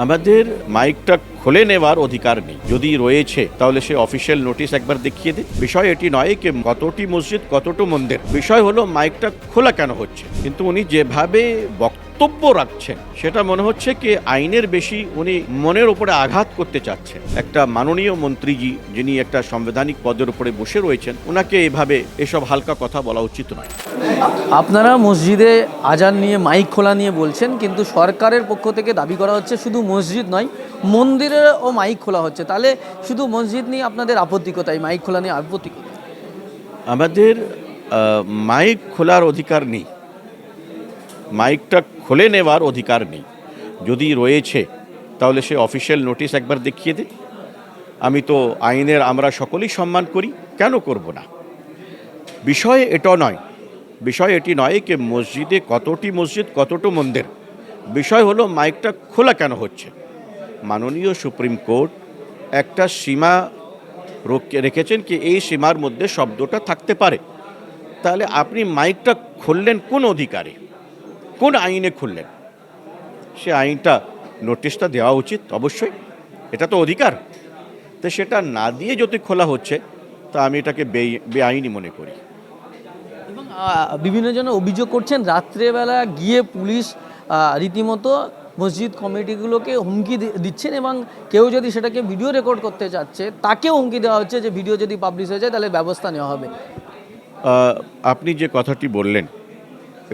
আমাদের মাইকটা খুলে নেওয়ার অধিকার নেই। যদি রয়েছে তাহলে সে অফিসিয়াল নোটিশ একবার দেখিয়ে দিন। বিষয় এটি নয় কি কতটি মসজিদ কতটি মন্দির, বিষয় হলো মাইকটা খোলা কেন হচ্ছে। কিন্তু উনি যেভাবে বক্তব্য রাখছেন সেটা মনে হচ্ছে কি আইনের বেশি উনি মনের উপরে আঘাত করতে চাচ্ছেন। একটা মাননীয় মন্ত্রীজি যিনি একটা সাংবিধানিক পদের উপরে বসে রয়েছেন, ওনাকে এভাবে এসব হালকা কথা বলা উচিত নয়। আপনারা মসজিদে আজান নিয়ে মাইক খোলা নিয়ে বলছেন, কিন্তু সরকারের পক্ষ থেকে দাবি করা হচ্ছে শুধু মসজিদ নয় মন্দিরেও মাইক খোলা হচ্ছে। তাহলে শুধু মসজিদ নিয়ে আপনাদের আপত্তি কোথায়, মাইক খোলা নিয়ে আপত্তি কোথায়? আমাদের মাইক খোলার অধিকার নেই, মাইকটা খুলে নেওয়ার অধিকার নেই। যদি রয়েছে তাহলে সে অফিসিয়াল নোটিশ একবার দেখিয়ে দিন। আমি তো আইনের আমরা সকলেই সম্মান করি, কেন করব না। বিষয় এটা নয়, বিষয় এটি নয় কি মসজিদে কতটি মসজিদ কতটি মন্দির, বিষয় হলো মাইকটা খোলা কেন হচ্ছে। মাননীয় সুপ্রিম কোর্ট একটা সীমা রেখেছেন কি এই সীমার মধ্যে শব্দটা থাকতে পারে। তাহলে আপনি মাইকটা খুললেন কোন অধিকারে, কোন আইনে খুললেন? সে আইনটা নোটিশটা দেওয়া উচিত অবশ্যই, এটা তো অধিকার। তো সেটা না দিয়ে যদি খোলা হচ্ছে তা আমি এটাকে বেআইনি মনে করি। এবং বিভিন্ন জন অভিযোগ করছেন রাত্রেবেলা গিয়ে পুলিশ রীতিমতো মসজিদ কমিটিগুলোকে হুমকি দিচ্ছেন, এবং কেউ যদি সেটাকে ভিডিও রেকর্ড করতে চাচ্ছে তাকেও হুমকি দেওয়া হচ্ছে যে ভিডিও যদি পাবলিশ হয়ে যায় তাহলে ব্যবস্থা নেওয়া হবে। আপনি যে কথাটি বললেন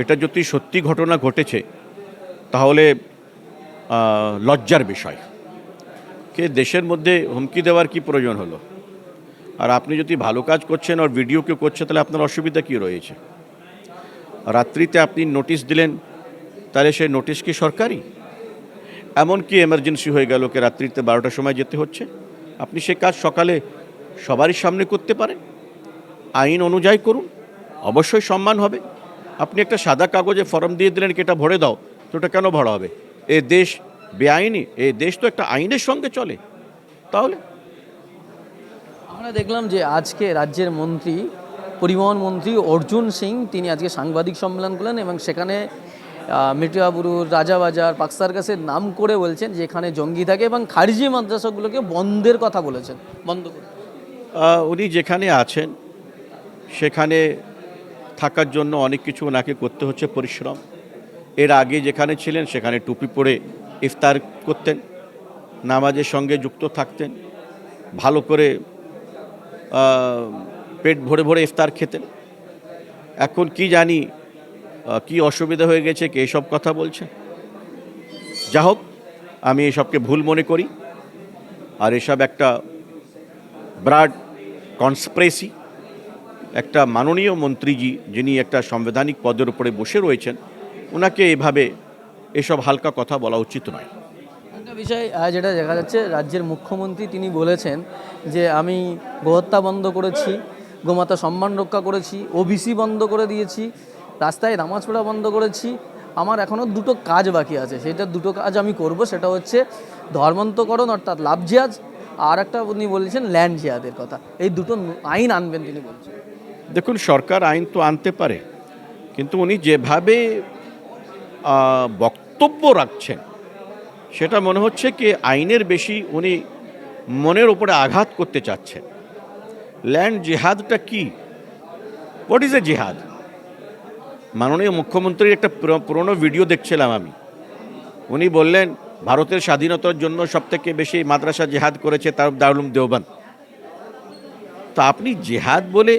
এটা যদি সত্যি ঘটনা ঘটেছে তাহলে লজ্জার বিষয়। কে দেশের মধ্যে হুমকি দেওয়ার কি প্রয়োজন হলো? আর আপনি যদি ভালো কাজ করছেন আর ভিডিও কেউ করছে তাহলে আপনার অসুবিধা কী রয়েছে? রাত্রিতে আপনি নোটিশ দিলেন, তাহলে সেই নোটিশ কি সরকারি? এমন কি এমার্জেন্সি হয়ে গেল কি রাত্রিতে 12টার সময় যেতে হচ্ছে? আপনি সে কাজ সকালে সবারই সামনে করতে পারেন। আইন অনুযায়ী করুন, অবশ্যই সম্মান হবে। আপনি একটা সাদা কাগজে ফর্ম দিয়ে দিলেন কি এটা ভরে দাও, তো ওটা কেন ভরা হবে? এ দেশ বেআইনি? এই দেশ তো একটা আইনের সঙ্গে চলে। তাহলে আমরা দেখলাম যে আজকে রাজ্যের মন্ত্রী, পরিবহন মন্ত্রী অর্জুন সিং, তিনি আজকে সাংবাদিক সম্মেলন করলেন এবং সেখানে মির্জাপুর, রাজাবাজার, পাকসার্কাসের নাম করে বলছেন যে এখানে জঙ্গি থাকে, এবং খারিজি মাদ্রাসাগুলোকে বন্ধের কথা বলেছেন, বন্ধ করতে। উনি যেখানে আছেন সেখানে থাকার জন্য অনেক কিছু ওনাকে করতে হচ্ছে পরিশ্রম। এর আগে যেখানে ছিলেন সেখানে টুপি পরে ইফতার করতেন, নামাজের সঙ্গে যুক্ত থাকতেন, ভালো করে পেট ভরে ভরে ইফতার খেতেন। এখন কি জানি কি অসুবিধা হয়ে গেছে কে এসব কথা বলছে। যা হোক, আমি এসবকে ভুল মনে করি। আর এসব একটা ব্রাড কনস্পিরেসি। একটা মাননীয় মন্ত্রীজি যিনি একটা সাংবিধানিক পদের উপরে বসে রয়েছেন, ওনাকে এভাবে এসব হালকা কথা বলা উচিত নয়। একটা বিষয় যেটা দেখা যাচ্ছে, রাজ্যের মুখ্যমন্ত্রী তিনি বলেছেন যে আমি গোহত্যা বন্ধ করেছি, গোমাতা সম্মান রক্ষা করেছি, ওবিসি বন্ধ করে দিয়েছি, রাস্তায় নামাজ পড়া বন্ধ করেছি, আমার এখনও দুটো কাজ বাকি আছে, সেটা দুটো কাজ আমি করব। সেটা হচ্ছে ধর্মান্তকরণ অর্থাৎ লাভ জিহাদ, আর একটা উনি বলেছেন ল্যান্ড জিহাদের কথা। এই দুটো আইন আনবেন তিনি বলছেন। দেখুন, সরকার আইন তো আনতে পারে, কিন্তু উনি যেভাবে বক্তব্য রাখছেন সেটা মনে হচ্ছে কি আইনের বেশি উনি মনের উপরে আঘাত করতে চাচ্ছেন। ল্যান্ড জিহাদটা কি? হোয়াট ইজ এ জিহাদ? মাননীয় মুখ্যমন্ত্রীর একটা পুরনো ভিডিও দেখছিলাম আমি। উনি বললেন ভারতের স্বাধীনতার জন্য সবথেকে বেশি মাদ্রাসা জিহাদ করেছে তার দারুল উলুম দেওবন্দ। তো আপনি জিহাদ বলে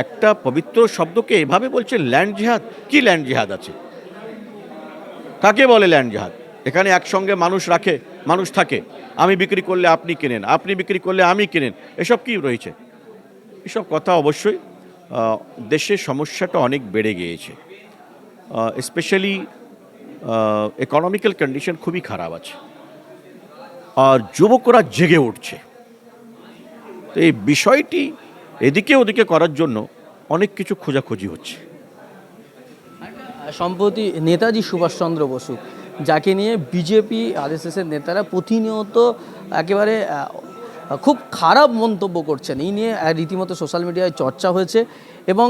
একটা পবিত্র শব্দকে এভাবে বলছেন ল্যান্ড জিহাদ? কি ল্যান্ড জিহাদ আছে? কাকে বলে ল্যান্ড জিহাদ? এখানে একসঙ্গে মানুষ থাকে, আমি বিক্রি করলে আপনি কেনেন, আপনি বিক্রি করলে আমি কেনেন, এসব কি রয়েছে? এসব কথা অবশ্যই দেশের সমস্যাটা অনেক বেড়ে গিয়েছে। স্পেশালি ইকোনমিক্যাল কন্ডিশন খুবই খারাপ আছে, আর যুবকরা জেগে উঠছে। তো এই বিষয়টি এদিকে ওদিকে করার জন্য অনেক কিছু খোঁজাখুঁজি হচ্ছে। সম্প্রতি নেতাজি সুভাষচন্দ্র বসু, যাকে নিয়ে বিজেপি আরএসএসের নেতারা প্রতিনিয়ত একেবারে খুব খারাপ মন্তব্য করছেন, এই নিয়ে রীতিমতো সোশ্যাল মিডিয়ায় চর্চা হয়েছে। এবং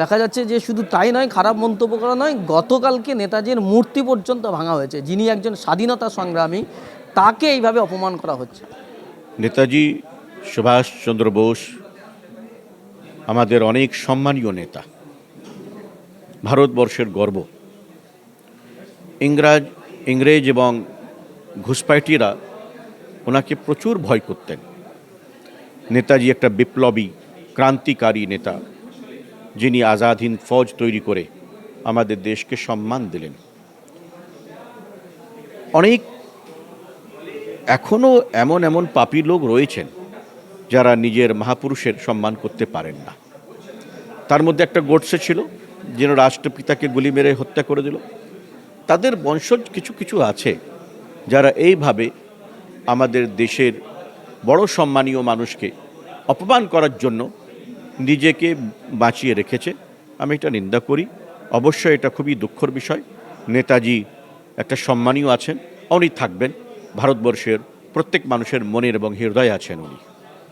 দেখা যাচ্ছে যে শুধু তাই নয়, খারাপ মন্তব্য করা নয়, গতকালকে নেতাজির মূর্তি পর্যন্ত ভাঙা হয়েছে। যিনি একজন স্বাধীনতা সংগ্রামী, কাকে এইভাবে অপমান করা হচ্ছে? নেতাজি সুভাষচন্দ্র বোস আমাদের অনেক সম্মানীয় নেতা, ভারতবর্ষের গর্ব। ইংরেজ এবং ঘুষপাইটিরা ওনাকে প্রচুর ভয় করতেন। নেতাজি একটা বিপ্লবী ক্রান্তিকারী নেতা, যিনি আজাদ হিন্দ ফৌজ তৈরি করে আমাদের দেশকে সম্মান দিলেন। অনেক এখনও এমন এমন পাপী লোক রয়েছেন যারা নিজের মহাপুরুষের সম্মান করতে পারেন না। তার মধ্যে একটা গোডসে ছিল, যিনি রাষ্ট্রপিতাকে গুলি মেরে হত্যা করে দিল। তাদের বংশজ কিছু কিছু আছে যারা এইভাবে আমাদের দেশের বড় সম্মানীয় মানুষকে অপমান করার জন্য নিজেকে বাঁচিয়ে রেখেছে। আমি এটা নিন্দা করি। অবশ্যই এটা খুবই দুঃখের বিষয়। নেতাজি একটা সম্মানীয় আছেন, উনি থাকবেন, ভারতবর্ষের প্রত্যেক মানুষের মনের এবং হৃদয়ে আছেন উনি।